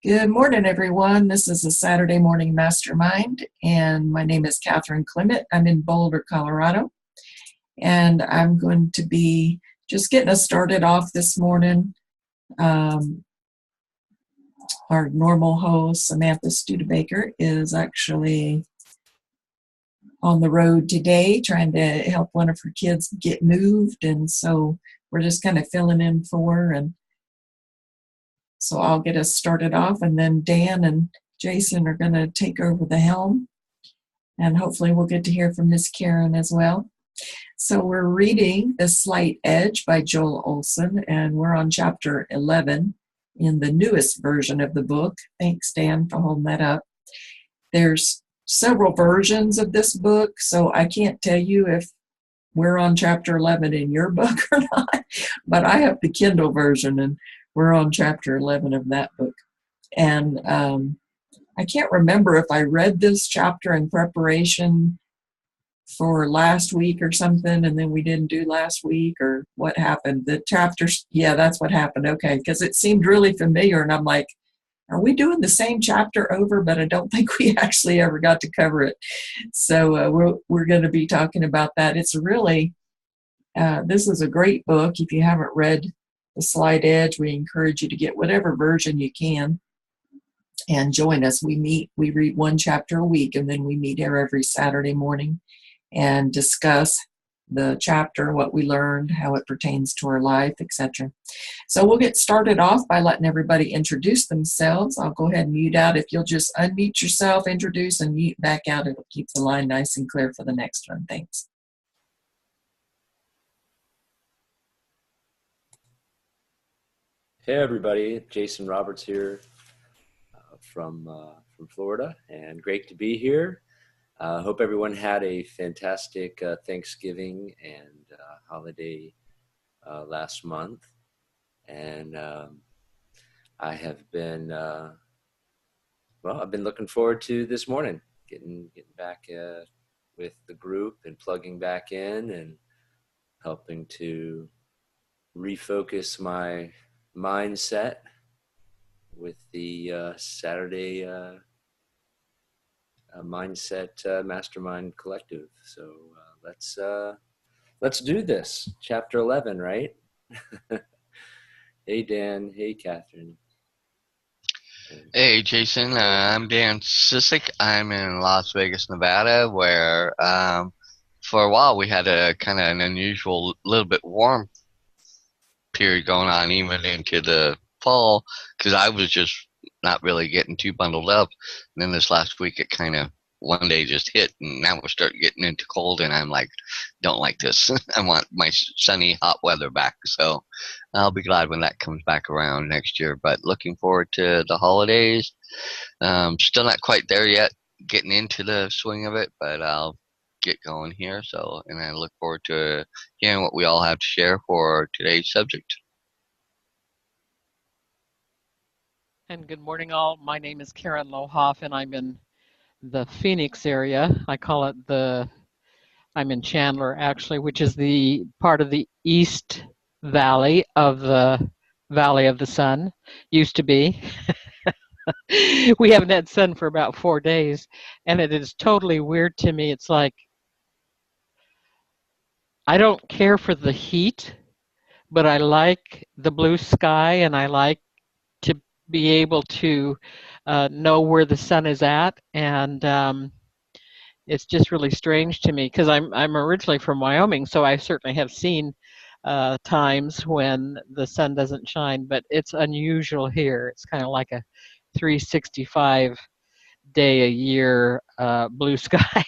Good morning, everyone. This is a Saturday morning mastermind, and my name is Catherine Clement. I'm in Boulder, Colorado, and I'm going to be just getting us started off this morning. Our normal host, Samantha Studebaker, is actually on the road today trying to help one of her kids get moved, and so we're just kind of filling in for her. And so I'll get us started off, and then Dan and Jason are going to take over the helm, and hopefully we'll get to hear from Miss Karen as well. So we're reading The Slight Edge by Joel Olson, and we're on chapter 11 in the newest version of the book. Thanks, Dan, for holding that up. There's several versions of this book, so I can't tell you if we're on chapter 11 in your book or not, but I have the Kindle version, and we're on chapter 11 of that book. And I can't remember if I read this chapter in preparation for last week or something, and then we didn't do last week, or what happened. The chapters, yeah, that's what happened. Okay, because it seemed really familiar, and I'm like, are we doing the same chapter over? But I don't think we actually ever got to cover it. So we're going to be talking about that. It's really, this is a great book. If you haven't read The Slight Edge, we encourage you to get whatever version you can and join us. We read one chapter a week, and then we meet here every Saturday morning and discuss the chapter, what we learned, how it pertains to our life, etc. So we'll get started off by letting everybody introduce themselves. I'll go ahead and mute out. If you'll just unmute yourself, introduce, and mute back out, it'll keep the line nice and clear for the next one. Thanks. Hey everybody, Jason Roberts here from Florida, and great to be here. Hope everyone had a fantastic Thanksgiving and holiday last month, and I have been I've been looking forward to this morning, getting back with the group and plugging back in and helping to refocus my mindset with the Saturday Mindset Mastermind Collective. So let's do this. Chapter 11, right? Hey Dan, hey Catherine. Hey Jason, I'm Dan Sissick. I'm in Las Vegas, Nevada, where for a while we had a kind of an unusual, little bit warm period going on even into the fall, because I was just not really getting too bundled up. And then this last week it kind of one day just hit, and now we're starting getting into cold, and I'm like, don't like this. I want my sunny hot weather back. So I'll be glad when that comes back around next year, but looking forward to the holidays. Still not quite there yet, getting into the swing of it, but I'll get going here. So, and I look forward to hearing what we all have to share for today's subject. And good morning, all. My name is Karen Lohoff, and I'm in the Phoenix area. I call it I'm in Chandler, actually, which is the part of the East Valley of the Valley of the Sun. Used to be. We haven't had sun for about 4 days, and it is totally weird to me. It's like, I don't care for the heat, but I like the blue sky, and I like to be able to know where the sun is at, and it's just really strange to me because I'm originally from Wyoming, so I certainly have seen times when the sun doesn't shine, but it's unusual here. It's kind of like a 365 day a year blue sky.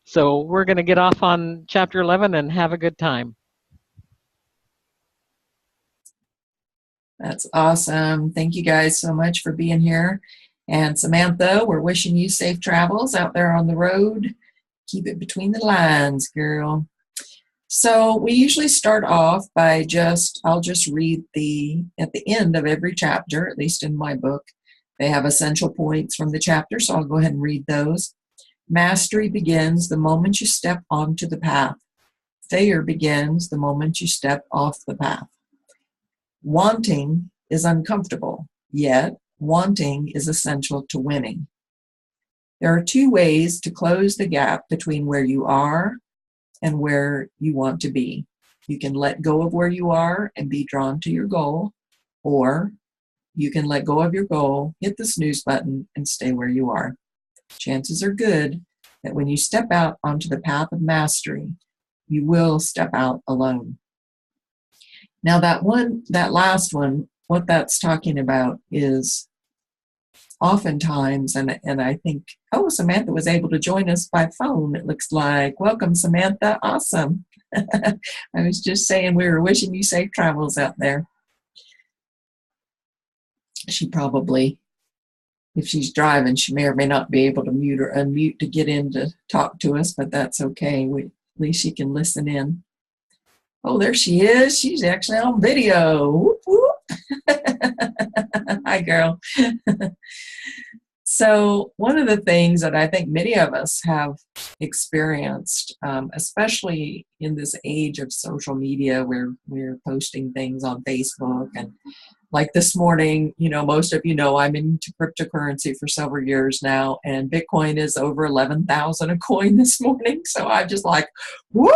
So we're going to get off on chapter 11 and have a good time. That's awesome. Thank you guys so much for being here. And Samantha, we're wishing you safe travels out there on the road. Keep it between the lines, girl. So we usually start off by I'll just read at the end of every chapter, at least in my book, they have essential points from the chapter, so I'll go ahead and read those. Mastery begins the moment you step onto the path. Failure begins the moment you step off the path. Wanting is uncomfortable. Yet, wanting is essential to winning. There are two ways to close the gap between where you are and where you want to be. You can let go of where you are and be drawn to your goal, or you can let go of your goal, hit the snooze button, and stay where you are. Chances are good that when you step out onto the path of mastery, you will step out alone. Now that last one, what that's talking about is oftentimes, and I think, oh, Samantha was able to join us by phone, it looks like. Welcome, Samantha. Awesome. I was just saying we were wishing you safe travels out there. She probably, if she's driving, she may or may not be able to mute or unmute to get in to talk to us, but that's okay. At least she can listen in. Oh, there she is. She's actually on video. Whoop, whoop. Hi, girl. So one of the things that I think many of us have experienced, especially in this age of social media where we're posting things on Facebook, and like this morning, most of you know I'm into cryptocurrency for several years now, and Bitcoin is over 11,000 a coin this morning. So I'm just like, woo!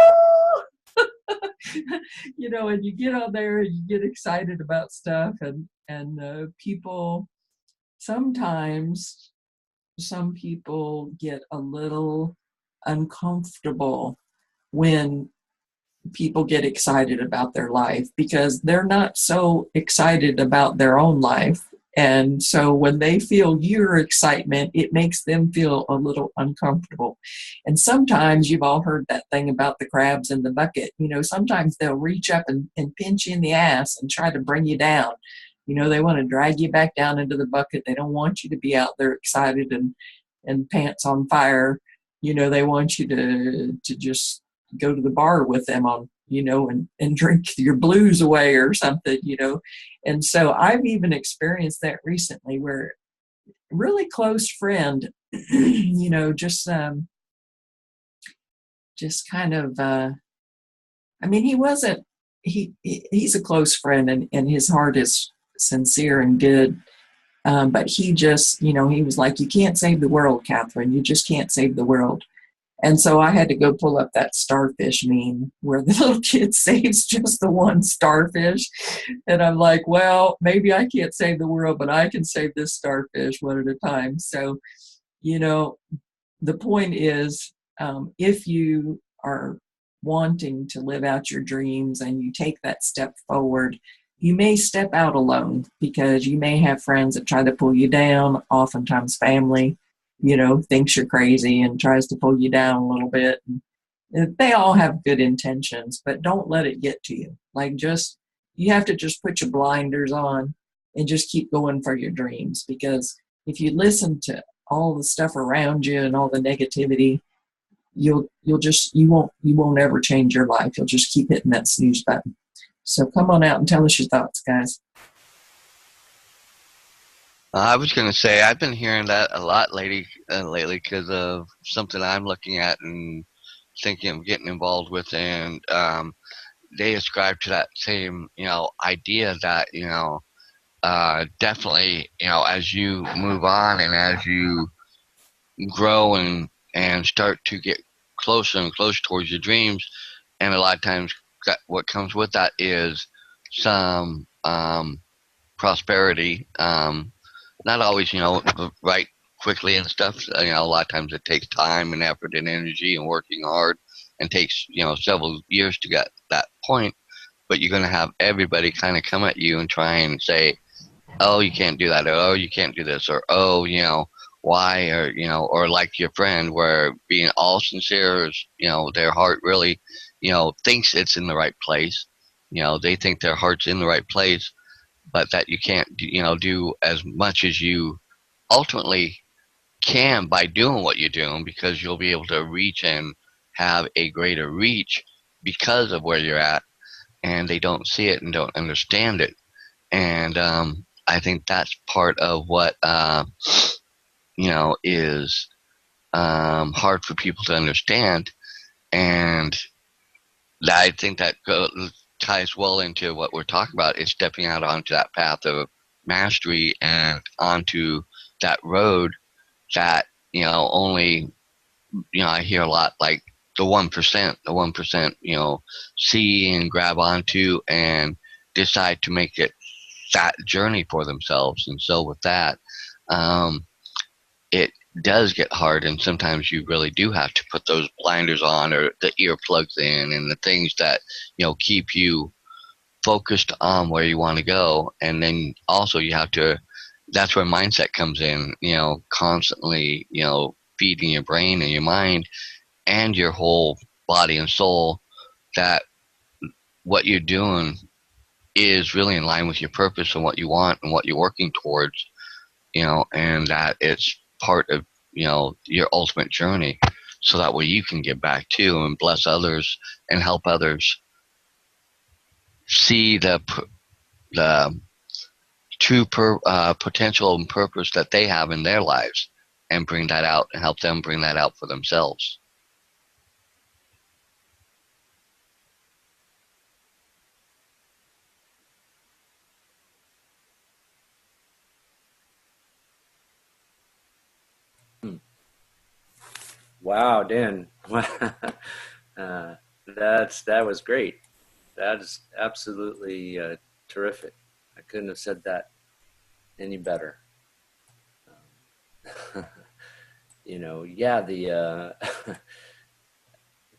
And you get on there and you get excited about stuff, and people, sometimes some people get a little uncomfortable when people get excited about their life because they're not so excited about their own life. And so when they feel your excitement, it makes them feel a little uncomfortable. And sometimes you've all heard that thing about the crabs in the bucket. Sometimes they'll reach up and pinch you in the ass and try to bring you down. They want to drag you back down into the bucket. They don't want you to be out there excited and pants on fire. They want you to just go to the bar with them on, and drink your blues away or something, And so I've even experienced that recently where a really close friend, just kind of, he's a close friend and his heart is sincere and good. But he just, he was like, you can't save the world, Catherine. You just can't save the world. And so I had to go pull up that starfish meme where the little kid saves just the one starfish. And I'm like, well, maybe I can't save the world, but I can save this starfish one at a time. So, the point is, if you are wanting to live out your dreams and you take that step forward, you may step out alone because you may have friends that try to pull you down, oftentimes family, thinks you're crazy and tries to pull you down a little bit. And they all have good intentions, but don't let it get to you. You have to just put your blinders on and just keep going for your dreams. Because if you listen to all the stuff around you and all the negativity, you won't ever change your life. You'll just keep hitting that snooze button. So come on out and tell us your thoughts, guys. I was going to say I've been hearing that a lot lately because of something I'm looking at and thinking of getting involved with, and they ascribe to that same idea that definitely as you move on and as you grow and start to get closer and closer towards your dreams, and a lot of times what comes with that is some prosperity. Not always, right quickly and stuff. A lot of times it takes time and effort and energy and working hard, and takes, several years to get that point. But you're going to have everybody kind of come at you and try and say, oh, you can't do that, or oh, you can't do this, or oh, why, or or like your friend, where being all sincere is, their heart really, thinks it's in the right place. They think their heart's in the right place, but that you can't, do as much as you ultimately can by doing what you're doing, because you'll be able to reach and have a greater reach because of where you're at, and they don't see it and don't understand it. And I think that's part of what is hard for people to understand, and I think that ties well into what we're talking about, is stepping out onto that path of mastery and onto that road that, only, I hear a lot like the 1%, see and grab onto and decide to make it that journey for themselves. And so with that, it does get hard, and sometimes you really do have to put those blinders on or the earplugs in and the things that, keep you focused on where you want to go. And then also you have to, that's where mindset comes in, constantly, feeding your brain and your mind and your whole body and soul that what you're doing is really in line with your purpose and what you want and what you're working towards, and that it's part of, your ultimate journey, so that way you can give back too and bless others and help others see the true potential and purpose that they have in their lives, and bring that out and help them bring that out for themselves. Wow, Dan. That was great. That is absolutely terrific. I couldn't have said that any better. Yeah, the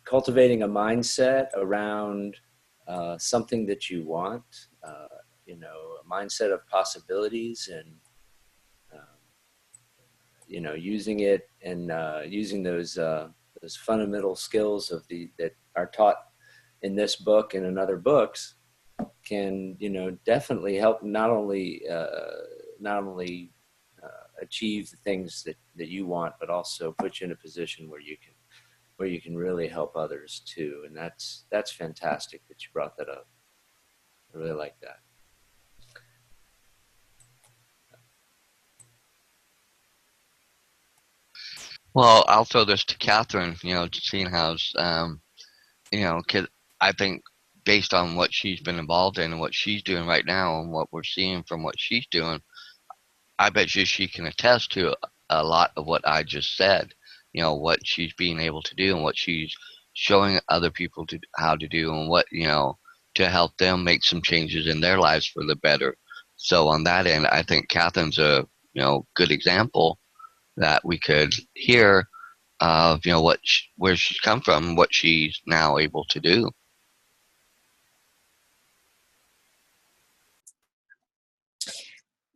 cultivating a mindset around something that you want, a mindset of possibilities, and using it and using those fundamental skills that are taught in this book and in other books can, definitely help not only achieve the things that you want, but also put you in a position where you can really help others too. And that's fantastic that you brought that up. I really like that. Well, I'll throw this to Catherine, seeing how, 'cause I think based on what she's been involved in and what she's doing right now and what we're seeing from what she's doing, I bet you she can attest to a lot of what I just said, what she's being able to do and what she's showing other people how to do, and what, to help them make some changes in their lives for the better. So on that end, I think Catherine's a, good example that we could hear of, where she's come from, what she's now able to do.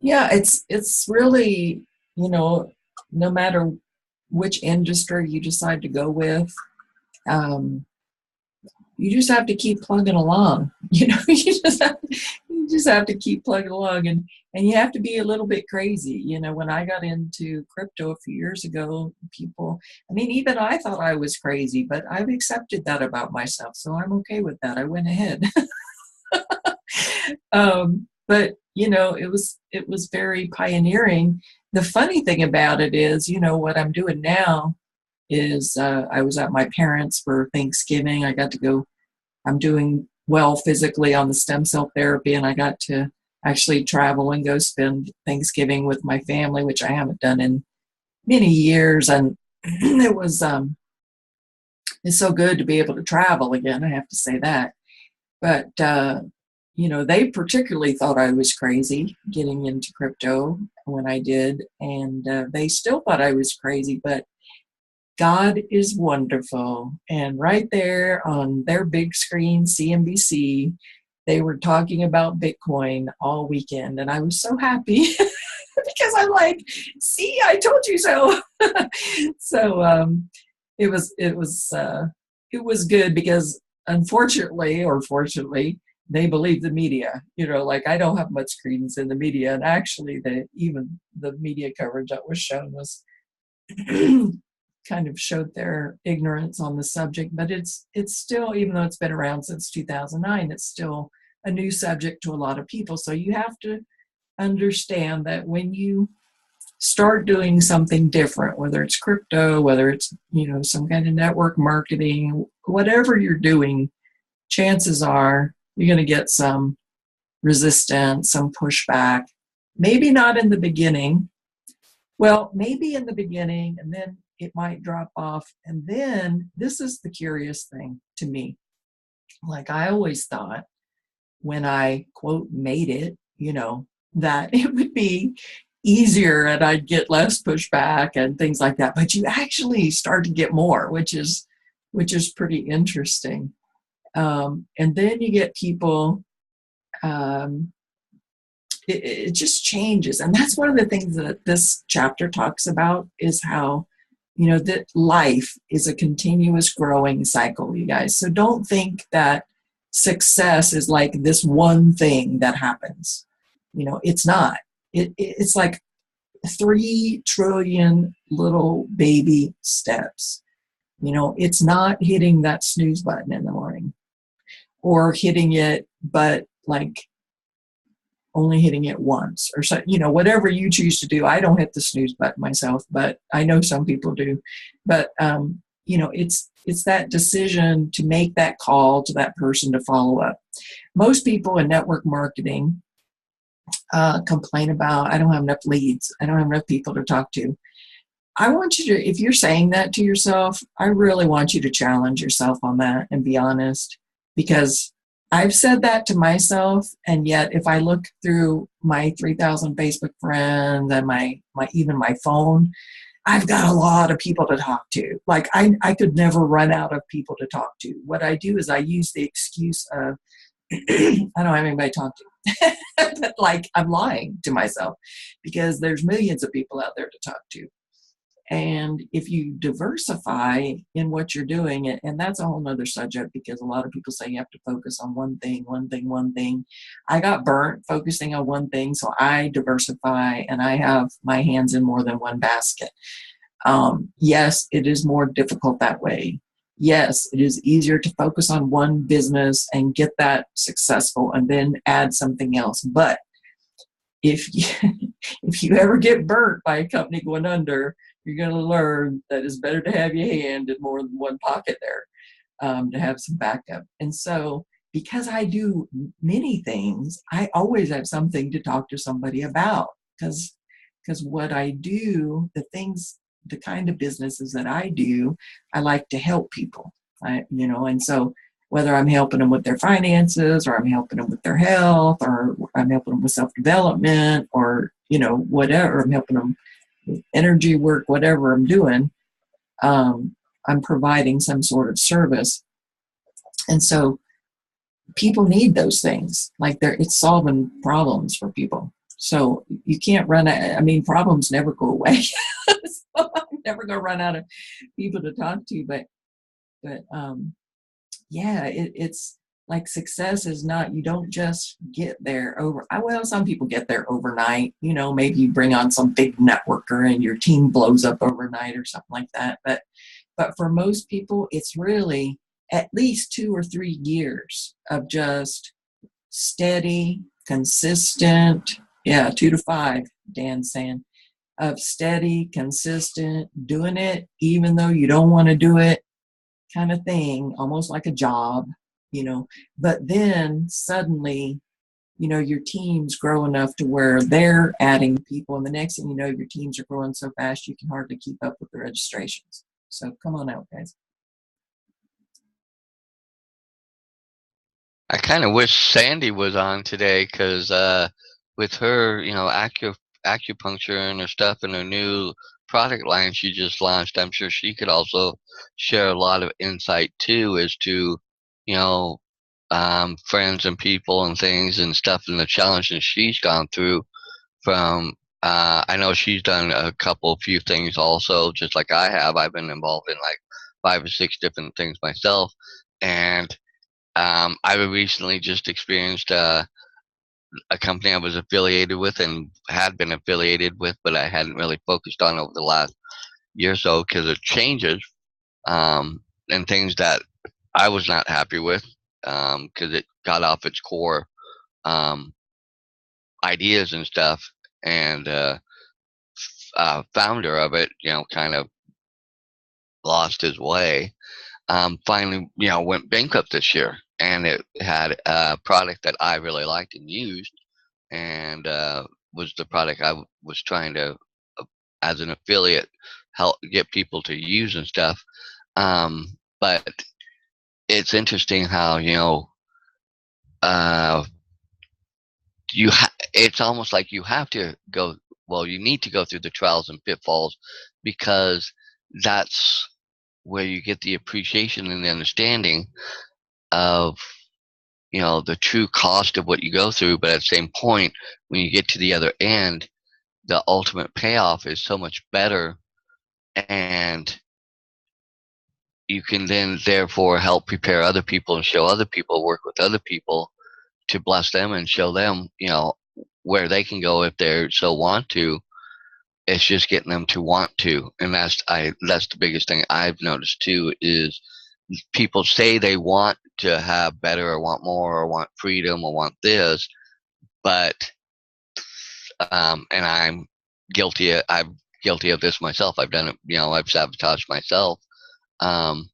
Yeah, it's really, no matter which industry you decide to go with, you just have to keep plugging along. You just have to keep plugging along, and you have to be a little bit crazy. When I got into crypto a few years ago, even I thought I was crazy, but I've accepted that about myself, so I'm okay with that. I went ahead. But it was very pioneering. The funny thing about it is, what I'm doing now is I was at my parents' for Thanksgiving. I got to go. I'm doing well physically on the stem cell therapy, and I got to actually travel and go spend Thanksgiving with my family, which I haven't done in many years. And it was it's so good to be able to travel again. I have to say that. But they particularly thought I was crazy getting into crypto when I did, and they still thought I was crazy, but God is wonderful. And right there on their big screen, CNBC, they were talking about Bitcoin all weekend, and I was so happy because I'm like, see, I told you so. So it was good because unfortunately or fortunately, they believe the media. Like I don't have much credence in the media, and actually even the media coverage that was shown was kind of showed their ignorance on the subject. But it's still, even though it's been around since 2009, it's still a new subject to a lot of people. So you have to understand that when you start doing something different, whether it's crypto, whether it's some kind of network marketing, whatever you're doing, chances are you're going to get some resistance, some pushback. maybe not in the beginning. Well, maybe in the beginning, and then it might drop off. And then this is the curious thing to me. Like, I always thought when I, quote, made it, that it would be easier and I'd get less pushback and things like that. But you actually start to get more, which is pretty interesting. And then you get people, it just changes. And that's one of the things that this chapter talks about, is how, that life is a continuous growing cycle, you guys. So don't think that success is like this one thing that happens. It's not. It's like 3 trillion little baby steps. It's not hitting that snooze button in the morning, or hitting it, but like only hitting it once, or so, whatever you choose to do. I don't hit the snooze button myself, but I know some people do. But it's that decision to make that call to that person to follow up. Most people in network marketing complain about, I don't have enough leads, I don't have enough people to talk to. I want you to, if you're saying that to yourself, I really want you to challenge yourself on that and be honest, because I've said that to myself, and yet if I look through my 3,000 Facebook friends and my even my phone, I've got a lot of people to talk to. Like, I could never run out of people to talk to. What I do is I use the excuse of I don't have anybody to talk to. But like, I'm lying to myself, because there's millions of people out there to talk to. And if you diversify in what you're doing, and that's a whole nother subject, because a lot of people say you have to focus on one thing. I got burnt focusing on one thing, so I diversify, and I have my hands in more than one basket. Yes, it is more difficult that way. Yes, it is easier to focus on one business and get that successful and then add something else. But if you ever get burnt by a company going under, you're going to learn that it's better to have your hand in more than one pocket there, to have some backup. And so, because I do many things, I always have something to talk to somebody about, because what I do, the kind of businesses that I do, I like to help people, and so whether I'm helping them with their finances, or I'm helping them with their health, or I'm helping them with self-development, or, whatever, I'm helping them with energy work, whatever I'm doing, I'm providing some sort of service. And so people need those things. Like, it's solving problems for people. So you can't problems never go away. So I'm never going to run out of people to talk to, but yeah, it's like, success is not, you don't just get there some people get there overnight, maybe you bring on some big networker and your team blows up overnight or something like that. But for most people, it's really at least 2 or 3 years of just steady, consistent, 2 to 5, Dan's saying, of steady, consistent, doing it even though you don't want to do it, kind of thing, almost like a job, but then suddenly, your teams grow enough to where they're adding people, and the next thing you know, your teams are growing so fast you can hardly keep up with the registrations. So come on out, guys. I kind of wish Sandy was on today, because with her, acupuncture and her stuff and her new product line she just launched, I'm sure she could also share a lot of insight too, as to, friends and people and things and stuff, and the challenges she's gone through from. I know she's done few things also, just like I have. I've been involved in like 5 or 6 different things myself, and I recently just experienced a company I was affiliated with and had been affiliated with, but I hadn't really focused on over the last year or so, because of changes and things that I was not happy with, because it got off its core ideas and stuff, and founder of it, kind of lost his way. Finally, went bankrupt this year, and it had a product that I really liked and used, and was the product I was trying to, as an affiliate, help get people to use and stuff. But it's interesting how, uh, it's almost like you have to go, well, you need to go through the trials and pitfalls, because that's where you get the appreciation and the understanding of, the true cost of what you go through. But at the same point, when you get to the other end, the ultimate payoff is so much better, and you can then therefore help prepare other people and show other people, work with other people to bless them and show them, where they can go if they so want to. It's just getting them to want to, and that's the biggest thing I've noticed too, is people say they want to have better or want more or want freedom or want this, but and I'm guilty of this myself. I've done it, I've sabotaged myself, um,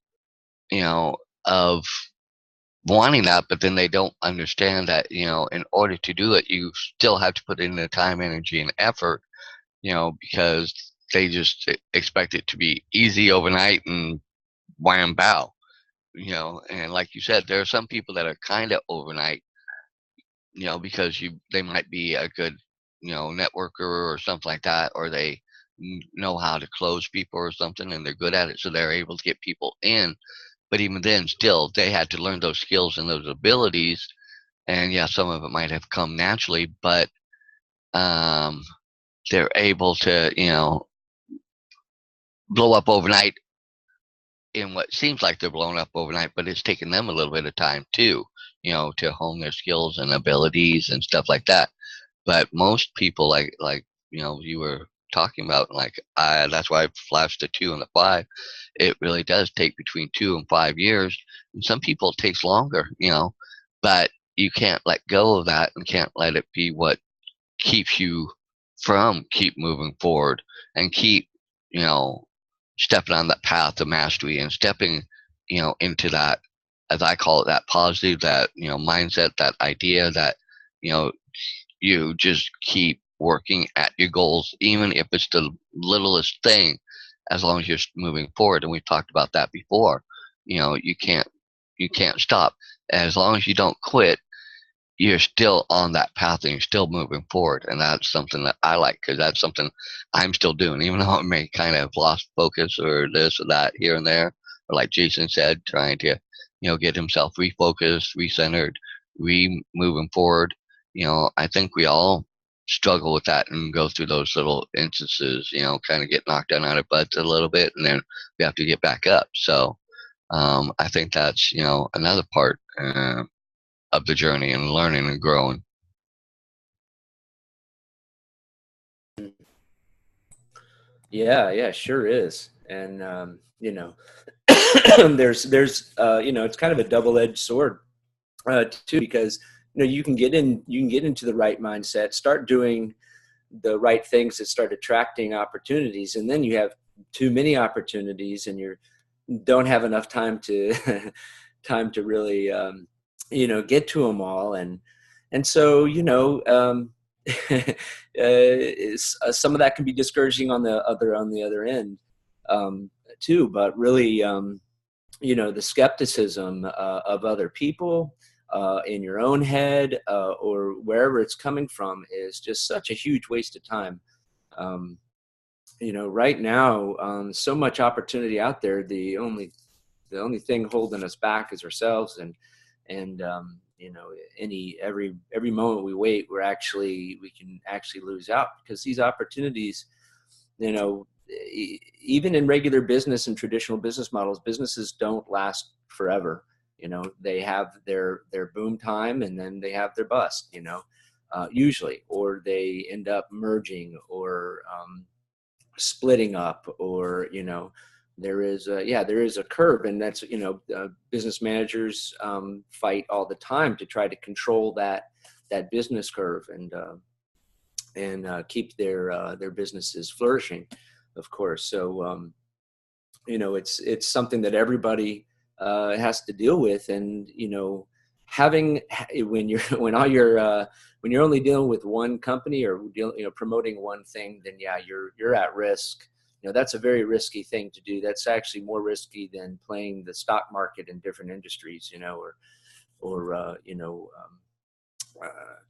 of wanting that, but then they don't understand that, in order to do it, you still have to put in the time, energy, and effort, because they just expect it to be easy overnight and wham bow, and like you said, there are some people that are kind of overnight, because they might be a good, networker or something like that, or they know how to close people or something, and they're good at it, so they're able to get people in. But even then, still, they had to learn those skills and those abilities. And yeah, some of it might have come naturally, but um, they're able to, blow up overnight in what seems like they're blown up overnight, but it's taken them a little bit of time too, to hone their skills and abilities and stuff like that. But most people, like you were talking about, like that's why I flashed the 2 and the 5. It really does take between 2 and 5 years, and some people it takes longer, but you can't let go of that and can't let it be what keeps you from keep moving forward and keep, you know, stepping on that path of mastery and stepping, into that, as I call it, that positive, that, mindset, that idea that, you know, you just keep working at your goals, even if it's the littlest thing, as long as you're moving forward. And we've talked about that before. You can't stop. As long as you don't quit, you're still on that path and you're still moving forward. And that's something that I like, because that's something I'm still doing, even though I may kind of lost focus or this or that here and there, or like Jason said, trying to, get himself refocused, recentered, moving forward. I think we all struggle with that and go through those little instances, kind of get knocked down on our butts a little bit, and then we have to get back up. So I think that's, another part of the journey and learning and growing. Yeah, sure is. And there's it's kind of a double-edged sword too, because you can get into the right mindset, start doing the right things that start attracting opportunities, and then you have too many opportunities and you don't have enough time to really get to them all. And so some of that can be discouraging on the other end too. But really, the skepticism of other people in your own head or wherever it's coming from is just such a huge waste of time. Right now, so much opportunity out there. The only thing holding us back is ourselves, and every moment we wait, we can actually lose out, because these opportunities, even in regular business and traditional business models, businesses don't last forever. They have their boom time, and then they have their bust, usually, or they end up merging or splitting up, or there is a curve, and that's business managers fight all the time to try to control that business curve and keep their businesses flourishing, of course. So it's something that everybody has to deal with, and when all your when you're only dealing with one company or promoting one thing, then yeah, you're at risk. That's a very risky thing to do. That's actually more risky than playing the stock market in different industries, or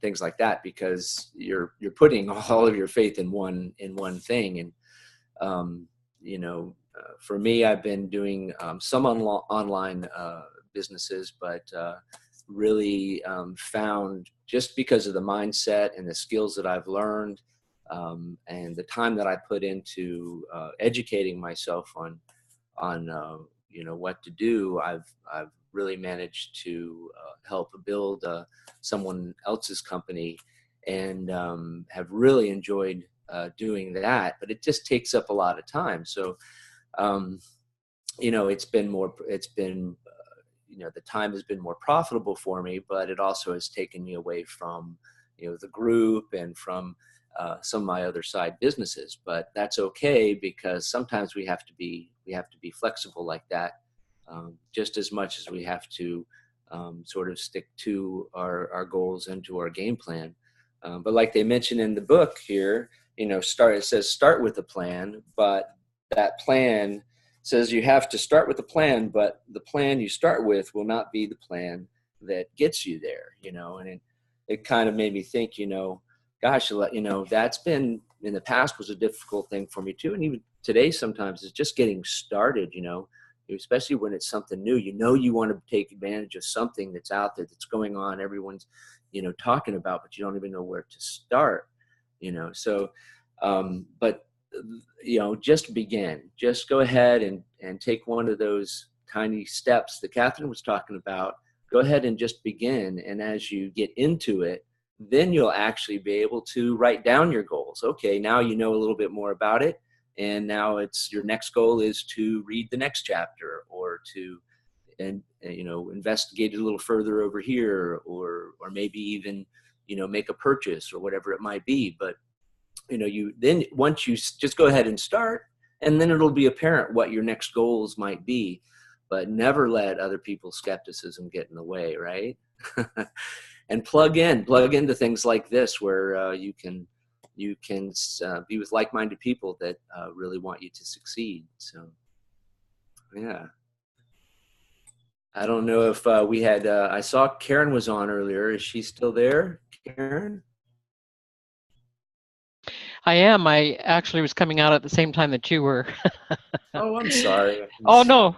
things like that, because you're putting all of your faith in one thing. And for me, I've been doing some online businesses, but really found, just because of the mindset and the skills that I've learned, and the time that I put into educating myself on what to do, I've really managed to help build someone else's company, and have really enjoyed doing that. But it just takes up a lot of time. So the time has been more profitable for me, but it also has taken me away from the group and from some of my other side businesses. But that's okay, because sometimes we have to be flexible like that, just as much as we have to sort of stick to our goals and to our game plan. But like they mentioned in the book here, it says start with a plan, but that plan says you have to start with a plan, but the plan you start with will not be the plan that gets you there, and it kind of made me think, gosh, that's been, in the past, was a difficult thing for me too. And even today, sometimes it's just getting started, especially when it's something new. You want to take advantage of something that's out there, that's going on, everyone's, talking about, but you don't even know where to start, so, but, just begin. Just go ahead and take one of those tiny steps that Catherine was talking about. Go ahead and just begin. And as you get into it, then you'll actually be able to write down your goals. Okay, now you know a little bit more about it. And now your next goal is to read the next chapter, or to, investigate it a little further over here, or maybe even, make a purchase or whatever it might be. But then once you just go ahead and start, and then it'll be apparent what your next goals might be. But never let other people's skepticism get in the way, right? And plug into things like this, where you can be with like-minded people that really want you to succeed. So, yeah. I don't know if we had. I saw Karen was on earlier. Is she still there, Karen? I am. I actually was coming out at the same time that you were. Oh, I'm sorry. Oh, no,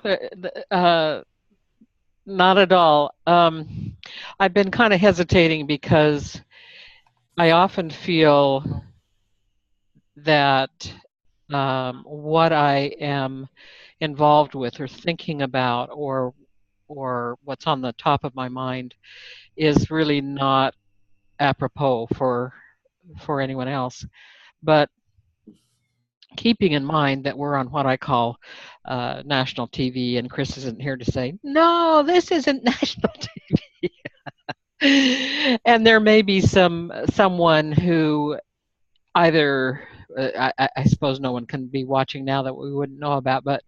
not at all. I've been kind of hesitating, because I often feel that what I am involved with, or thinking about, or what's on the top of my mind, is really not apropos for anyone else. But keeping in mind that we're on what I call national TV, and Chris isn't here to say, no, this isn't national TV. And there may be someone who either, I suppose no one can be watching now that we wouldn't know about, but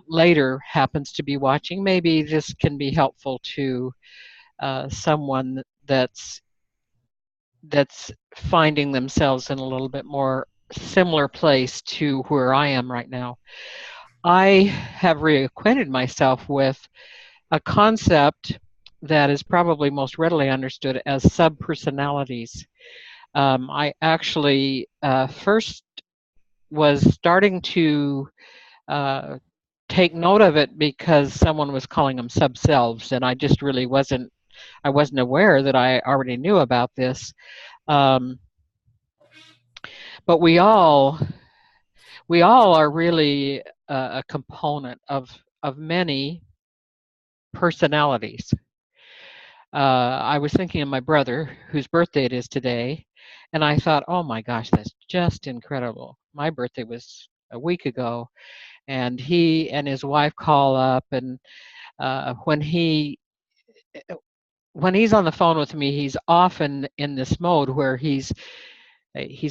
later happens to be watching. Maybe this can be helpful to someone that's finding themselves in a little bit more similar place to where I am right now. I have reacquainted myself with a concept that is probably most readily understood as subpersonalities. I actually first was starting to take note of it because someone was calling them subselves, and I just really wasn't aware that I already knew about this. But we all are really a component of many personalities. I was thinking of my brother, whose birthday it is today, and I thought, oh my gosh, that's just incredible. My birthday was a week ago, and he and his wife call up, and when he's on the phone with me, he's often in this mode where he's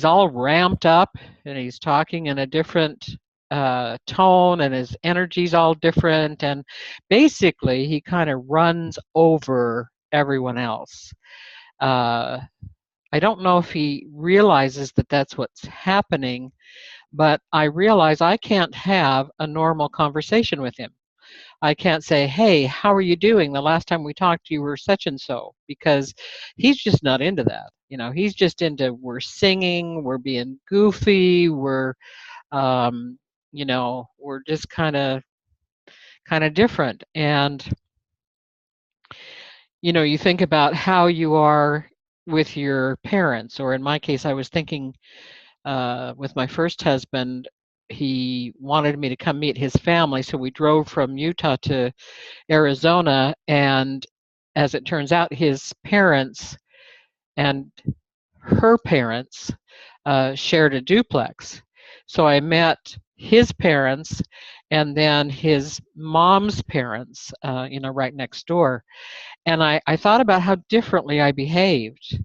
all ramped up, and he's talking in a different tone, and his energy's all different, and basically he kind of runs over everyone else. I don't know if he realizes that that's what's happening, but I realize I can't have a normal conversation with him. I can't say, hey, how are you doing? The last time we talked, you were such and so, because he's just not into that. He's just into, we're singing, we're being goofy, um, we're just kind of different. And, you think about how you are with your parents, or in my case, I was thinking with my first husband, he wanted me to come meet his family. So we drove from Utah to Arizona, and as it turns out, his parents and her parents shared a duplex. So I met his parents and then his mom's parents, right next door. And I thought about how differently I behaved.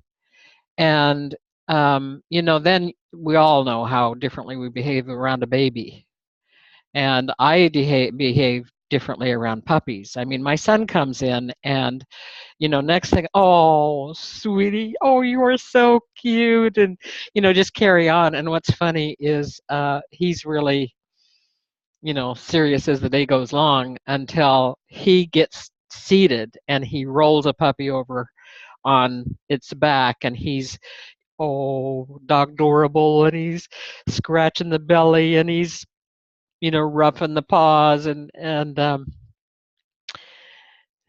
And, then we all know how differently we behave around a baby. And I behave differently around puppies. I mean, my son comes in and, next thing, oh, sweetie, oh, you are so cute. And, just carry on. And what's funny is he's really, serious as the day goes long until he gets seated and he rolls a puppy over on its back, and he's, oh, dog adorable, and he's scratching the belly, and he's, roughing the paws, and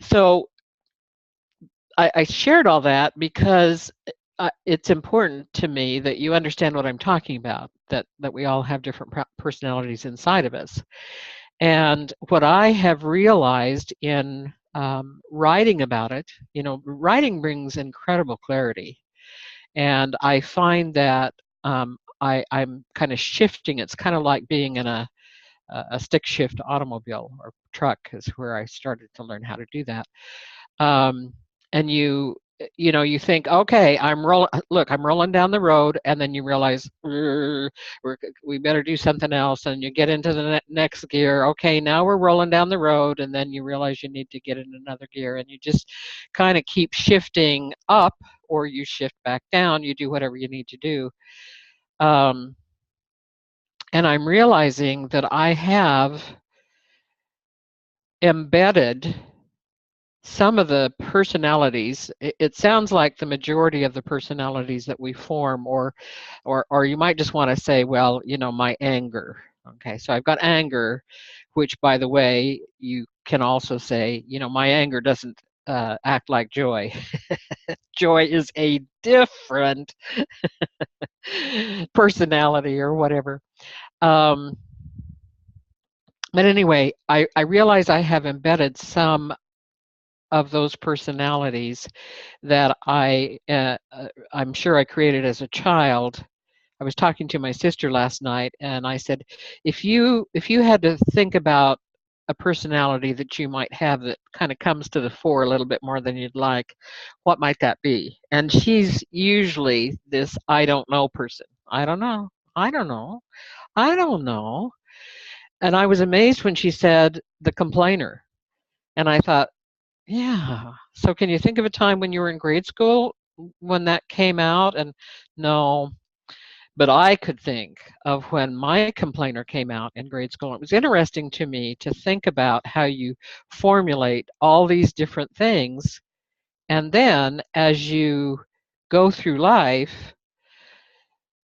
so I shared all that because it's important to me that you understand what I'm talking about, that we all have different personalities inside of us. And what I have realized in writing about it, writing brings incredible clarity. And I find that I'm kind of shifting. It's kind of like being in a stick shift automobile or truck is where I started to learn how to do that. And you think, okay, I'm rolling down the road, and then you realize we better do something else, and you get into the next gear. Okay, now we're rolling down the road, and then you realize you need to get in another gear, and you just kind of keep shifting up, or you shift back down. You do whatever you need to do. And I'm realizing that I have embedded some of the personalities. It sounds like the majority of the personalities that we form, or you might just want to say, well, my anger. Okay, so I've got anger, which, by the way, you can also say, my anger doesn't act like joy. Joy is a different personality or whatever. But anyway, I realize I have embedded some of those personalities that I'm sure I created as a child. I was talking to my sister last night, and I said, if you had to think about a personality that you might have that kind of comes to the fore a little bit more than you'd like, what might that be? And she's usually this I don't know person. I don't know. I don't know. I don't know. And I was amazed when she said the complainer. And I thought, yeah. So can you think of a time when you were in grade school when that came out? And no, but I could think of when my complainer came out in grade school. It was interesting to me to think about how you formulate all these different things. And then as you go through life,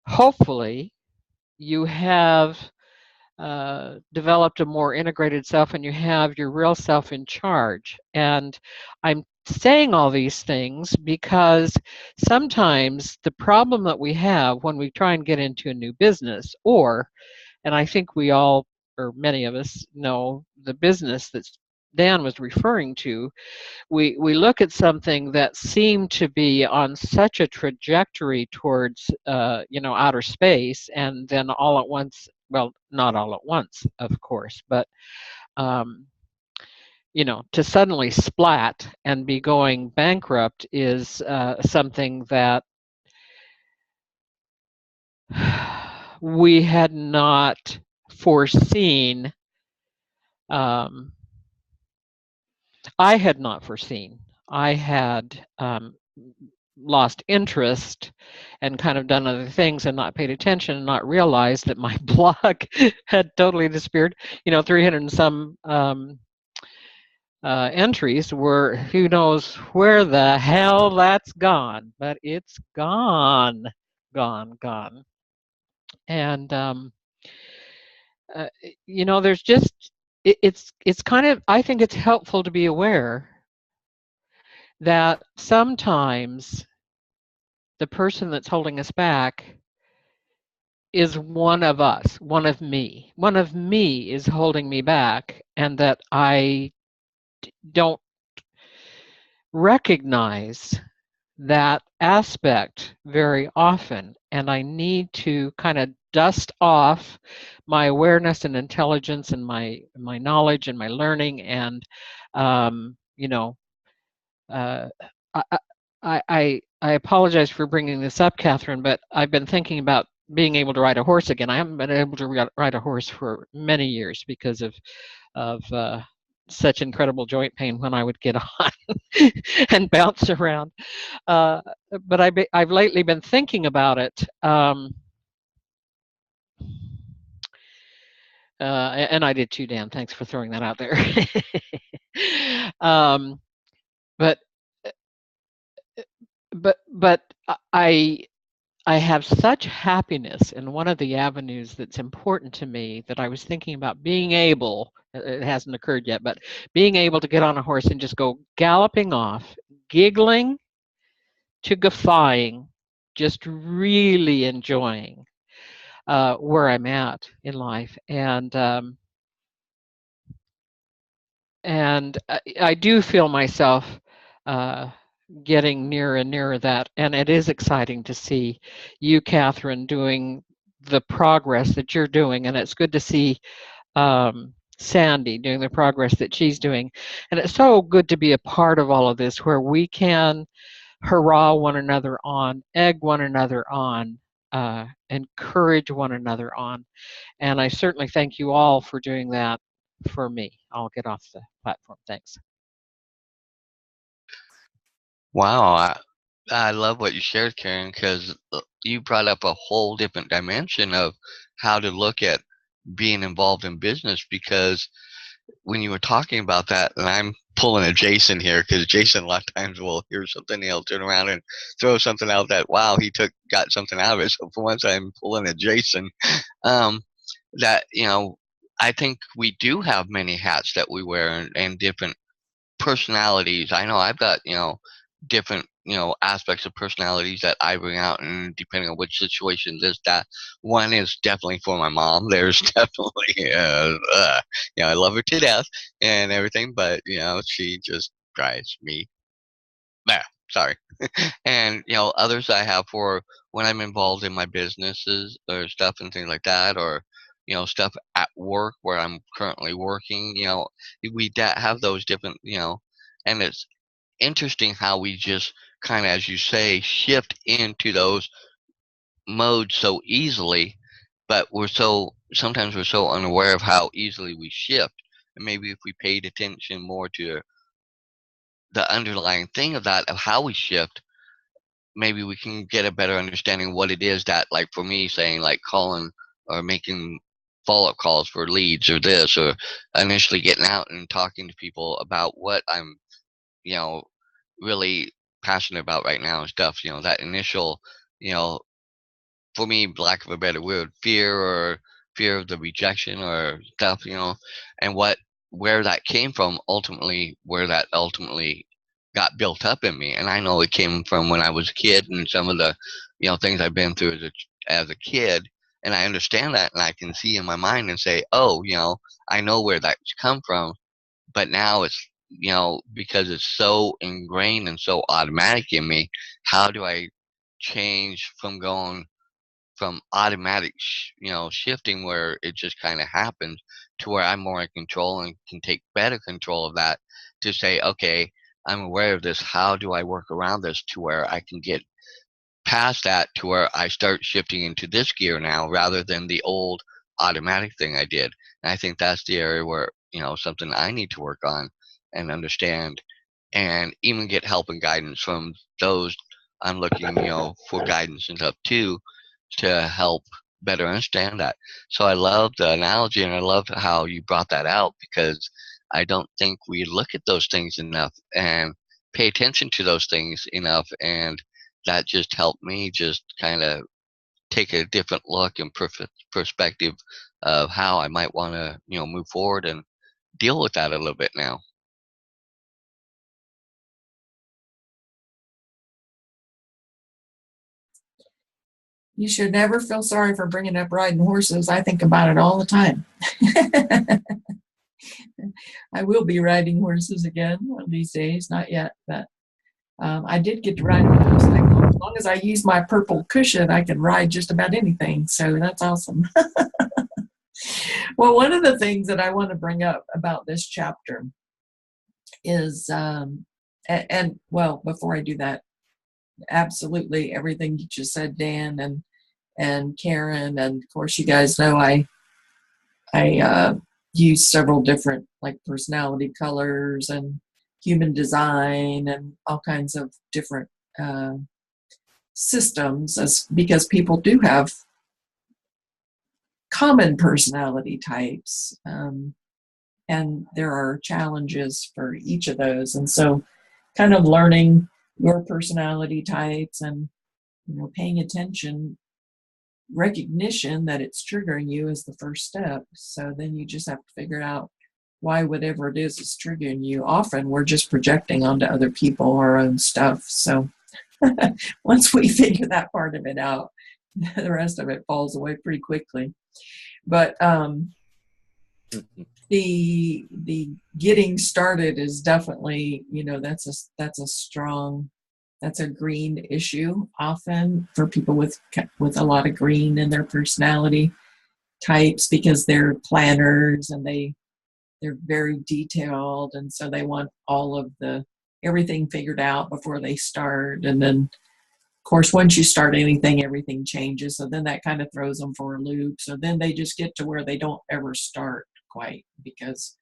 hopefully you have developed a more integrated self, and you have your real self in charge. And I'm saying all these things because sometimes the problem that we have when we try and get into a new business, and I think we all, or many of us, know the business that Dan was referring to, we look at something that seemed to be on such a trajectory towards outer space, and then all at once, well, not all at once, of course, but to suddenly splat and be going bankrupt is something that we had not foreseen. I had not foreseen. I had lost interest and kind of done other things and not paid attention and not realized that my blog had totally disappeared. 300 and some entries were, who knows where the hell that's gone, but it's gone, gone. And there's just it's kind of, I think it's helpful to be aware that sometimes the person that's holding us back is one of us, one of me. One of me is holding me back, and that I don't recognize that aspect very often. And I need to kind of dust off my awareness and intelligence and my knowledge and my learning. And, uh, I apologize for bringing this up, Catherine, but I've been thinking about being able to ride a horse again. I haven't been able to ride a horse for many years because of such incredible joint pain when I would get on and bounce around. But I've lately been thinking about it. And I did too, Dan. Thanks for throwing that out there. But I have such happiness in one of the avenues that's important to me that I was thinking about being able, it hasn't occurred yet, but being able to get on a horse and just go galloping off, giggling to guffawing, just really enjoying where I'm at in life. And I do feel myself getting nearer and nearer that. And it is exciting to see you, Catherine, doing the progress that you're doing. And it's good to see Sandy doing the progress that she's doing. And it's so good to be a part of all of this where we can hurrah one another on, egg one another on, encourage one another on. And I certainly thank you all for doing that for me. I'll get off the platform. Thanks. Wow, I love what you shared, Karen, because you brought up a whole different dimension of how to look at being involved in business. Because when you were talking about that, and I'm pulling a Jason here, because Jason a lot of times will hear something, he'll turn around and throw something out that, wow, he got something out of it. So for once, I'm pulling a Jason. Um, that I think we do have many hats that we wear, and different personalities. I know I've got, different, aspects of personalities that I bring out, and depending on which situation this, that one is definitely for my mom. There's definitely, I love her to death and everything, but, she just drives me, sorry. And, others I have for when I'm involved in my businesses or stuff and things like that, or, stuff at work where I'm currently working, we have those different, and it's interesting how we just kind of, as you say, shift into those modes so easily, but sometimes we're so unaware of how easily we shift. And maybe if we paid attention more to the underlying thing of that, of how we shift, maybe we can get a better understanding of what it is that, like for me, saying like calling or making follow-up calls for leads or this, or initially getting out and talking to people about what I'm, you know, really passionate about right now and stuff, that initial, you know, for me, lack of a better word, fear of the rejection or stuff, and where that came from, ultimately, where that ultimately got built up in me. And I know it came from when I was a kid, and some of the, things I've been through as a kid. And I understand that, and I can see in my mind and say, oh, I know where that's come from. But now it's, because it's so ingrained and so automatic in me, how do I change from going from automatic, shifting where it just kind of happens, to where I'm more in control and can take better control of that, to say, okay, I'm aware of this. How do I work around this to where I can get past that, to where I start shifting into this gear now rather than the old automatic thing I did. And I think that's the area where, something I need to work on and understand, and even get help and guidance from those I'm looking, for guidance and stuff too, to help better understand that. So I love the analogy, and I love how you brought that out, because I don't think we look at those things enough and pay attention to those things enough. And that just helped me just kind of take a different look and perspective of how I might want to, move forward and deal with that a little bit now. You should never feel sorry for bringing up riding horses. I think about it all the time. I will be riding horses again one of these days, not yet, but I did get to ride a motorcycle. As long as I use my purple cushion, I can ride just about anything. So that's awesome. Well, one of the things that I want to bring up about this chapter is, well, before I do that, absolutely everything you just said, Dan and Karen, and of course you guys know I use several different like personality colors and human design and all kinds of different systems, because people do have common personality types, and there are challenges for each of those, and so kind of learning your personality types and paying attention, recognition that it's triggering you is the first step. So then you just have to figure out why whatever it is triggering you. Often we're just projecting onto other people our own stuff. So once we figure that part of it out, the rest of it falls away pretty quickly. But the getting started is definitely, that's a green issue often for people with a lot of green in their personality types, because they're planners and they're very detailed, and so they want all of everything figured out before they start. And then of course once you start anything, everything changes, so then that kind of throws them for a loop. So then they just get to where they don't ever start quite, because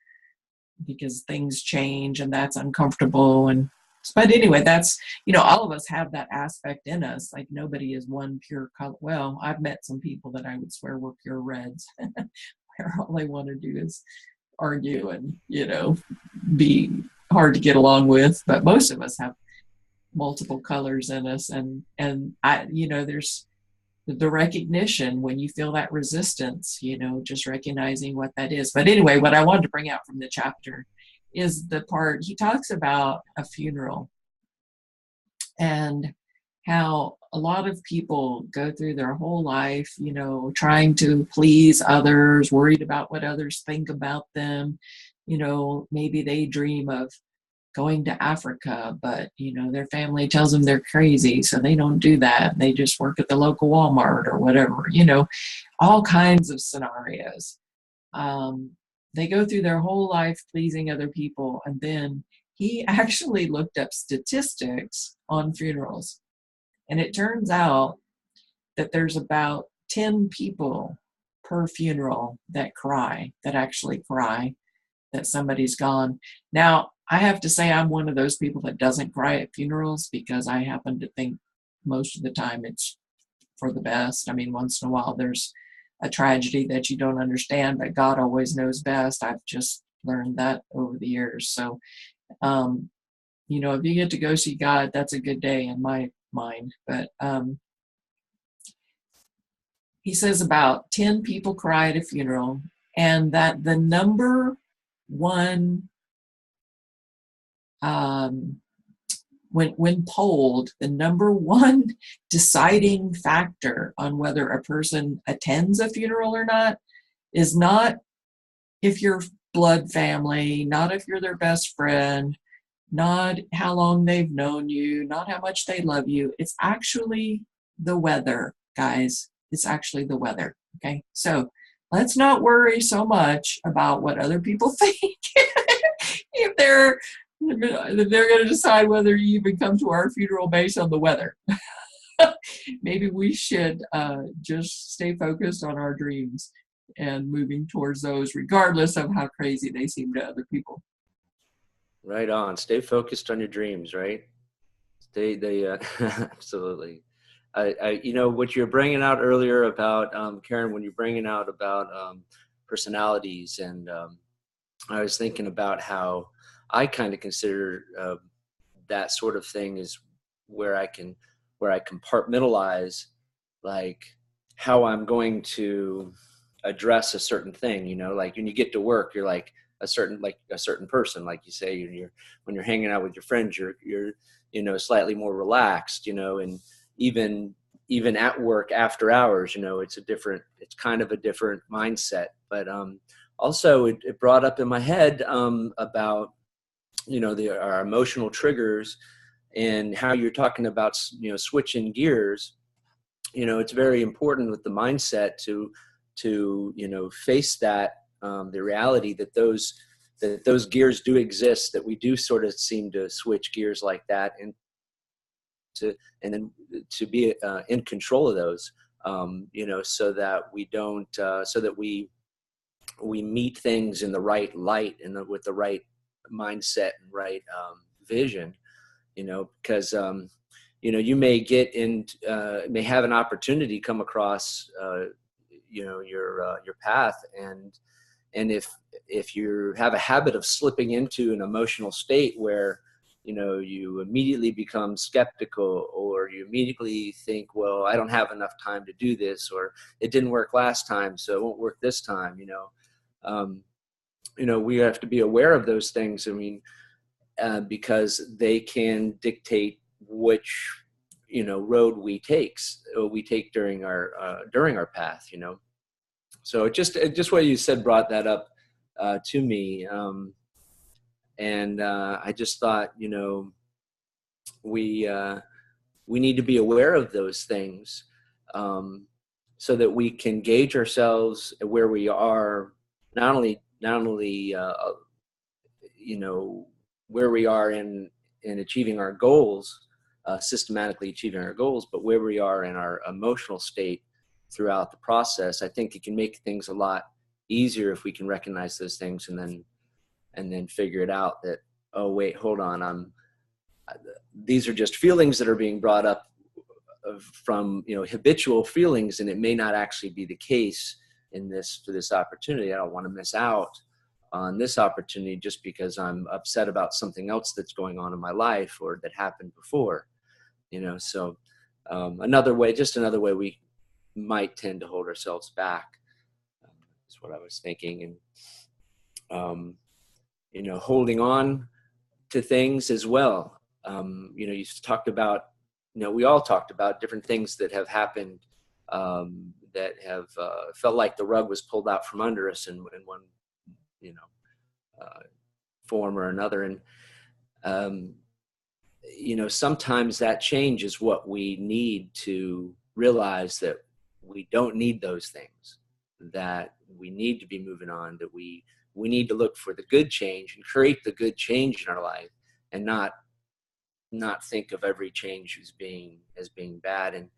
things change and that's uncomfortable. But anyway, that's, all of us have that aspect in us. Like nobody is one pure color. Well, I've met some people that I would swear were pure reds, where all they want to do is argue and, be hard to get along with. But most of us have multiple colors in us. And I, there's the recognition when you feel that resistance, just recognizing what that is. But anyway, what I wanted to bring out from the chapter is the part he talks about a funeral, and how a lot of people go through their whole life, trying to please others, worried about what others think about them. Maybe they dream of going to Africa, but their family tells them they're crazy, so they don't do that. They just work at the local Walmart or whatever, all kinds of scenarios. They go through their whole life pleasing other people. And then he actually looked up statistics on funerals. And it turns out that there's about 10 people per funeral that actually cry that somebody's gone. Now, I have to say I'm one of those people that doesn't cry at funerals, because I happen to think most of the time it's for the best. I mean, once in a while there's a tragedy that you don't understand, but God always knows best. I've just learned that over the years. So, if you get to go see God, that's a good day in my mind. But he says about 10 people cry at a funeral, and that the number one, when polled, the number one deciding factor on whether a person attends a funeral or not is not if you're blood family, not if you're their best friend, not how long they've known you, not how much they love you. It's actually the weather, guys. It's actually the weather. Okay. So let's not worry so much about what other people think. If they're going to decide whether you even come to our funeral based on the weather. Maybe we should just stay focused on our dreams and moving towards those, regardless of how crazy they seem to other people. Right on. Stay focused on your dreams, right? They absolutely. You know, what you're bringing out earlier about, Karen, when you're bringing out about personalities, and I was thinking about how I kind of consider that sort of thing is where I compartmentalize, like, how I'm going to address a certain thing. You know, like when you get to work, you're like a certain person, like you say. When you're hanging out with your friends, you're you know, slightly more relaxed. You know, and even at work after hours, you know, it's kind of a different mindset. But also it brought up in my head about, you know, our emotional triggers, and how you're talking about, you know, switching gears. You know, it's very important with the mindset to you know, face that, the reality that those gears do exist, that we do sort of seem to switch gears like that, and then to be in control of those, you know, so that we don't so that we meet things in the right light, and with the right mindset and right vision. You know, because you know, you may may have an opportunity come across you know, your path, and if you have a habit of slipping into an emotional state where, you know, you immediately become skeptical, or you immediately think, well, I don't have enough time to do this, or it didn't work last time, so it won't work this time. You know, we have to be aware of those things. I mean, because they can dictate which, you know, road we take during our path. You know, so just what you said brought that up to me, and I just thought, you know, we need to be aware of those things, so that we can gauge ourselves where we are, not only you know, where we are in achieving our goals, systematically achieving our goals, but where we are in our emotional state throughout the process. I think it can make things a lot easier if we can recognize those things, and then figure it out that, oh wait, hold on, these are just feelings that are being brought up from, you know, habitual feelings, and it may not actually be the case for this opportunity. I don't want to miss out on this opportunity just because I'm upset about something else that's going on in my life, or that happened before. You know, so another way we might tend to hold ourselves back, is what I was thinking. And you know, holding on to things as well. You know, you talked about, you know, we all talked about different things that have happened, that have felt like the rug was pulled out from under us in one, you know, form or another. And you know, sometimes that change is what we need to realize, that we don't need those things, that we need to be moving on, that we need to look for the good change and create the good change in our life, and not think of every change as being bad. And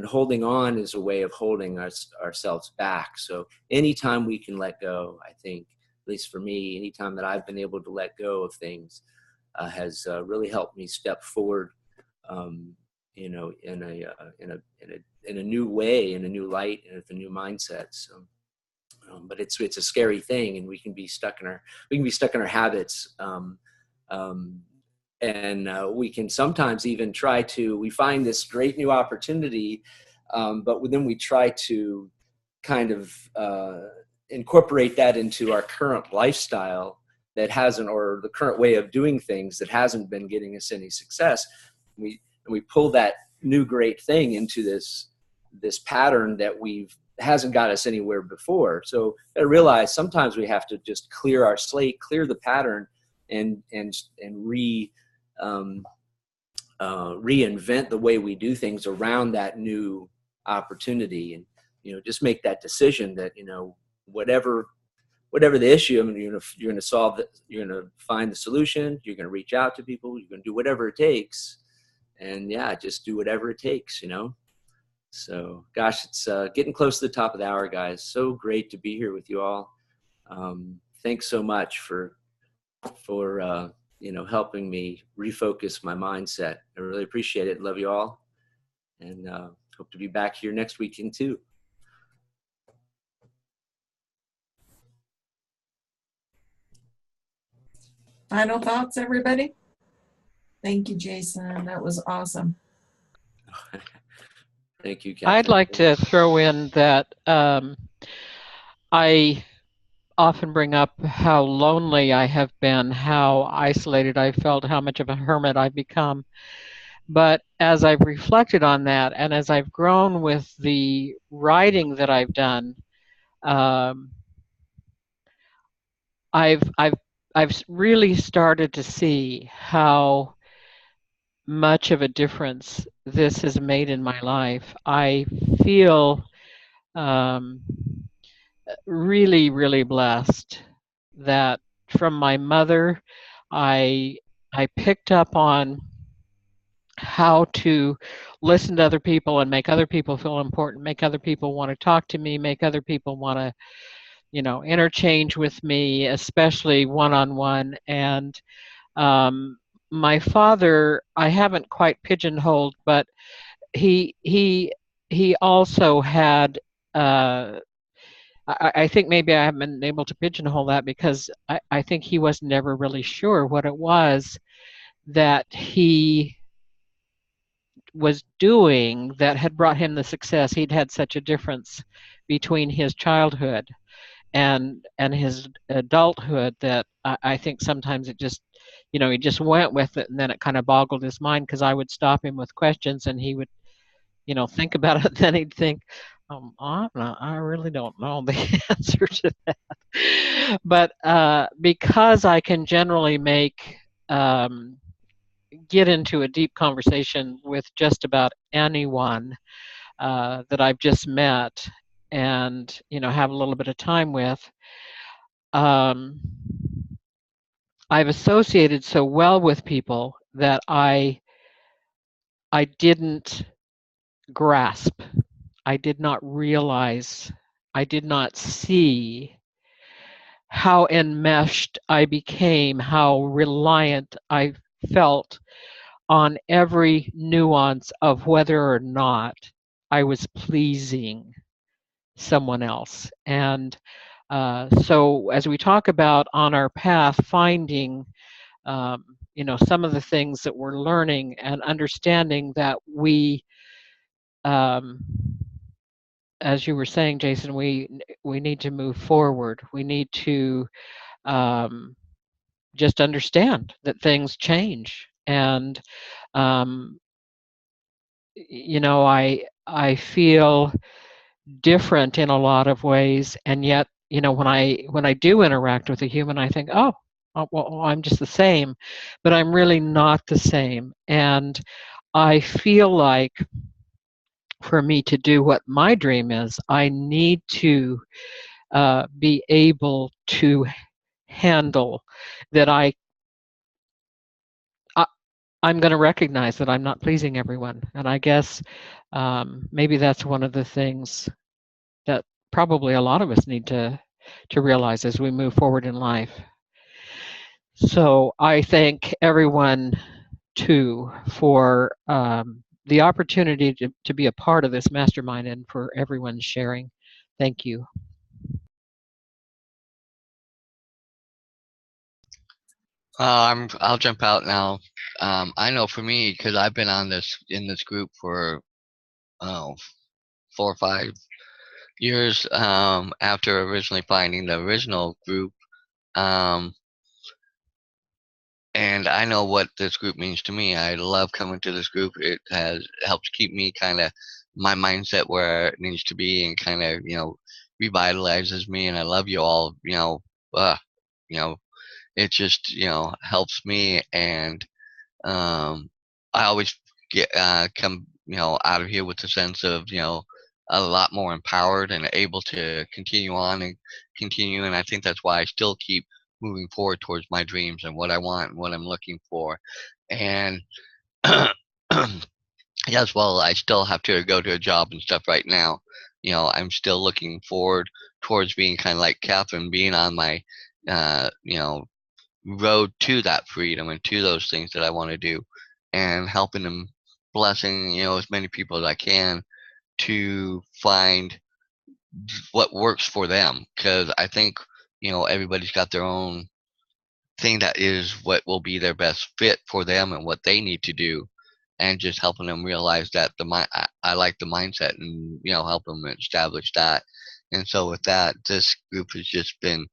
holding on is a way of holding ourselves back. So anytime we can let go, I think, at least for me, anytime that I've been able to let go of things, has really helped me step forward, you know, in a new way, in a new light, and with a new mindset. So, but it's a scary thing, and we can be stuck in our habits, and we can sometimes even we find this great new opportunity, but then we try to kind of incorporate that into our current lifestyle that hasn't, or the current way of doing things that hasn't been getting us any success. We pull that new great thing into this pattern that hasn't got us anywhere before. So I realize sometimes we have to just clear our slate, clear the pattern, and reinvent the way we do things around that new opportunity. And, you know, just make that decision that, you know, whatever the issue, I mean, you're going to solve it. You're going to find the solution. You're going to reach out to people. You're going to do whatever it takes. And yeah, just do whatever it takes, you know? So gosh, it's getting close to the top of the hour, guys. So great to be here with you all. Thanks so much for helping me refocus my mindset. I really appreciate it. Love you all, and hope to be back here next weekend too. Final thoughts, everybody? Thank you, Jason. That was awesome. Thank you, Catherine. I'd like to throw in that I often bring up how lonely I have been, how isolated I felt, how much of a hermit I've become. But as I've reflected on that, and as I've grown with the writing that I've done, I've really started to see how much of a difference this has made in my life. I feel really, really blessed that from my mother, I picked up on how to listen to other people and make other people feel important, make other people want to talk to me, make other people want to, interchange with me, especially one-on-one. And my father, I haven't quite pigeonholed, but he also had. I think maybe I haven't been able to pigeonhole that because I think he was never really sure what it was that he was doing that had brought him the success. He'd had such a difference between his childhood and his adulthood that I think sometimes it just, he just went with it, and then it kind of boggled his mind because I would stop him with questions and he would, think about it. Then he'd think, I really don't know the answer to that. But because I can generally get into a deep conversation with just about anyone that I've just met and have a little bit of time with, um, I've associated so well with people that I didn't grasp, I did not realize, I did not see how enmeshed I became, how reliant I felt on every nuance of whether or not I was pleasing someone else. And so as we talk about on our path, finding some of the things that we're learning and understanding that we, um, as you were saying, Jason, we need to move forward. We need to um, just understand that things change, and um, I feel different in a lot of ways, and yet when I do interact with a human, I think, well, I'm just the same, but I'm really not the same. And I feel like for me to do what my dream is, I need to be able to handle that. I'm going to recognize that I'm not pleasing everyone, and I guess maybe that's one of the things that probably a lot of us need to realize as we move forward in life. So I thank everyone too for the opportunity to be a part of this mastermind and for everyone sharing. Thank you. I'll jump out now. I know for me, because I've been in this group for 4 or 5 years after originally finding the original group, um, and I know what this group means to me. I love coming to this group. It has helps keep me kind of my mindset where it needs to be, and kind of revitalizes me. And I love you all. You know, it just helps me. And I always come out of here with a sense of a lot more empowered and able to continue on and continue. And I think that's why I still keep moving forward towards my dreams and what I want and what I'm looking for. And yes, well, I still have to go to a job and stuff right now. I'm still looking forward towards being kind of like Catherine, being on my uh, you know road to that freedom and to those things that I want to do, and helping them, blessing, as many people as I can to find what works for them. Because I think, everybody's got their own thing that is what will be their best fit for them and what they need to do, and just helping them realize that I like the mindset, and help them establish that. And so with that, this group has just been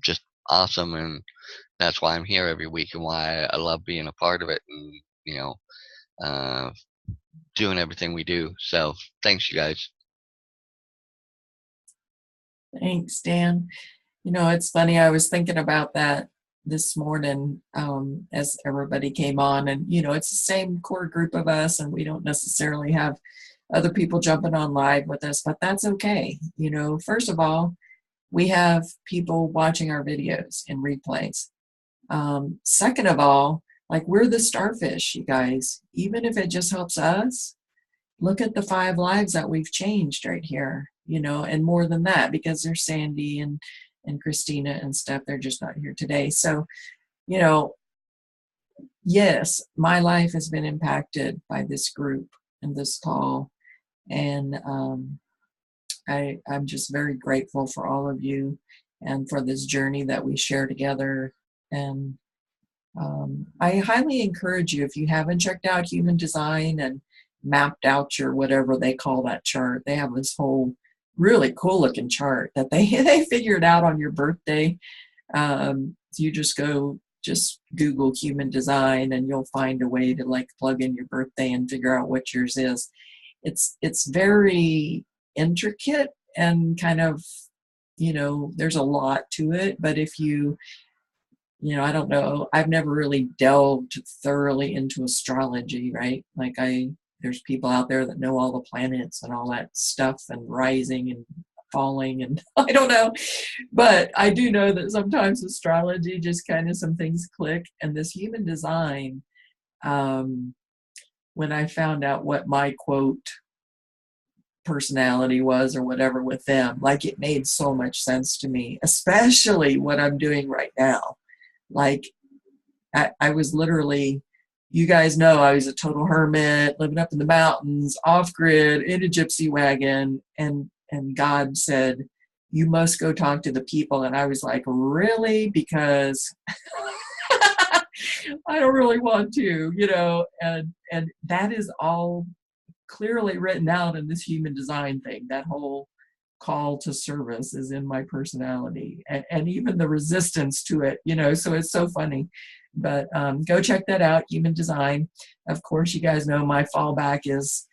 just awesome, and that's why I'm here every week, and why I love being a part of it, and uh, doing everything we do. So thanks, you guys. Thanks, Dan. It's funny. I was thinking about that this morning as everybody came on, and it's the same core group of us, and we don't necessarily have other people jumping on live with us, but that's okay. First of all, we have people watching our videos and replays. Second of all, like, we're the starfish, you guys. Even if it just helps us, look at the 5 lives that we've changed right here, and more than that, because there's Sandy and Christina and stuff. They're just not here today. So, yes, my life has been impacted by this group and this call. And I'm just very grateful for all of you and for this journey that we share together. And I highly encourage you, if you haven't checked out Human Design and mapped out your whatever they call that chart, they have this whole really cool looking chart that they figured out on your birthday. So you just Google Human Design, and you'll find a way to like plug in your birthday and figure out what yours is. It's very intricate and kind of, there's a lot to it. But if I don't know, I've never really delved thoroughly into astrology, right? Like there's people out there that know all the planets and all that stuff, and rising and falling, and I don't know. But I do know that sometimes astrology just kind of, some things click. And this Human Design, when I found out what my quote personality was or whatever with them, like, it made so much sense to me, especially what I'm doing right now. Like, I was literally, you guys know, I was a total hermit, living up in the mountains, off grid, in a gypsy wagon, and God said, you must go talk to the people. And I was like, really? Because I don't really want to, and that is all clearly written out in this Human Design thing. That whole call to service is in my personality, and even the resistance to it, so it's so funny. But go check that out, Human Design. Of course, you guys know my fallback is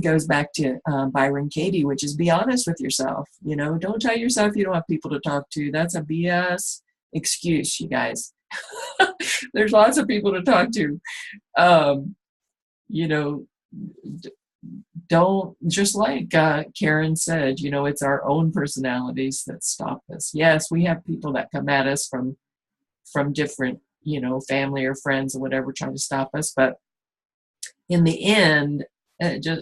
goes back to Byron Katie, which is be honest with yourself. Don't tell yourself you don't have people to talk to. That's a BS excuse, you guys. There's lots of people to talk to. Don't, just like Karen said, it's our own personalities that stop us. Yes, we have people that come at us from different, family or friends or whatever, trying to stop us. But in the end, just,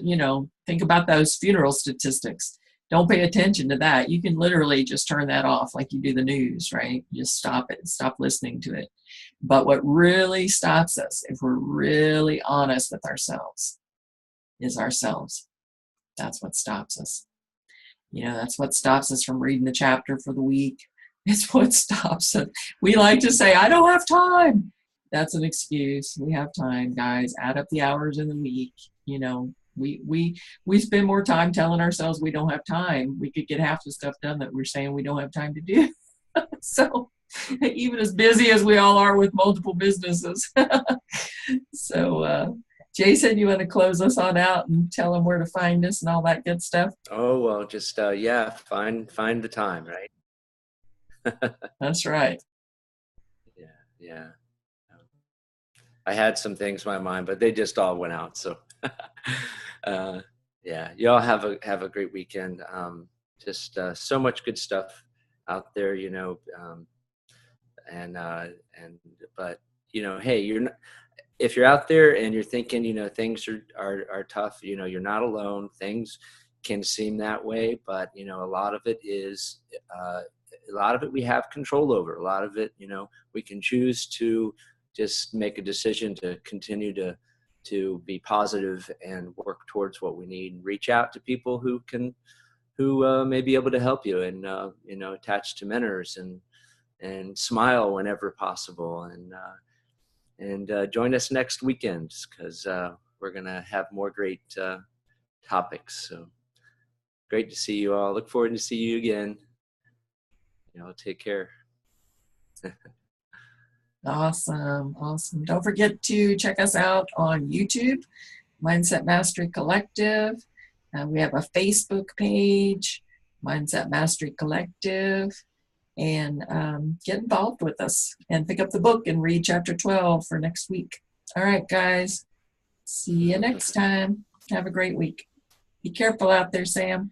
think about those funeral statistics. Don't pay attention to that. You can literally just turn that off like you do the news, right? Just stop it, stop listening to it. But what really stops us, if we're really honest with ourselves, is ourselves. That's what stops us. That's what stops us from reading the chapter for the week. It's what stops us. We like to say, I don't have time. That's an excuse. We have time, guys. Add up the hours in the week. We spend more time telling ourselves we don't have time. We could get half the stuff done that we're saying we don't have time to do. So even as busy as we all are with multiple businesses. So Jason, you want to close us on out and tell them where to find us and all that good stuff? Oh, well, just find the time, right? That's right. Yeah. I had some things in my mind, but they just all went out. So you all have a great weekend. Just so much good stuff out there, but hey, you're not, if you're out there and you're thinking, things are tough, you're not alone. Things can seem that way, but a lot of it is a lot of it we have control over. A lot of it, you know, we can choose to just make a decision to continue to be positive and work towards what we need. Reach out to people who may be able to help you, and you know, attach to mentors, and smile whenever possible, and join us next weekend, because we're gonna have more great topics. So great to see you all. Look forward to see you again. You know, take care. Awesome. Awesome. Don't forget to check us out on YouTube, Mindset Mastery Collective. We have a Facebook page, Mindset Mastery Collective, and get involved with us and pick up the book and read chapter 12 for next week. All right, guys. See you next time. Have a great week. Be careful out there, Sam.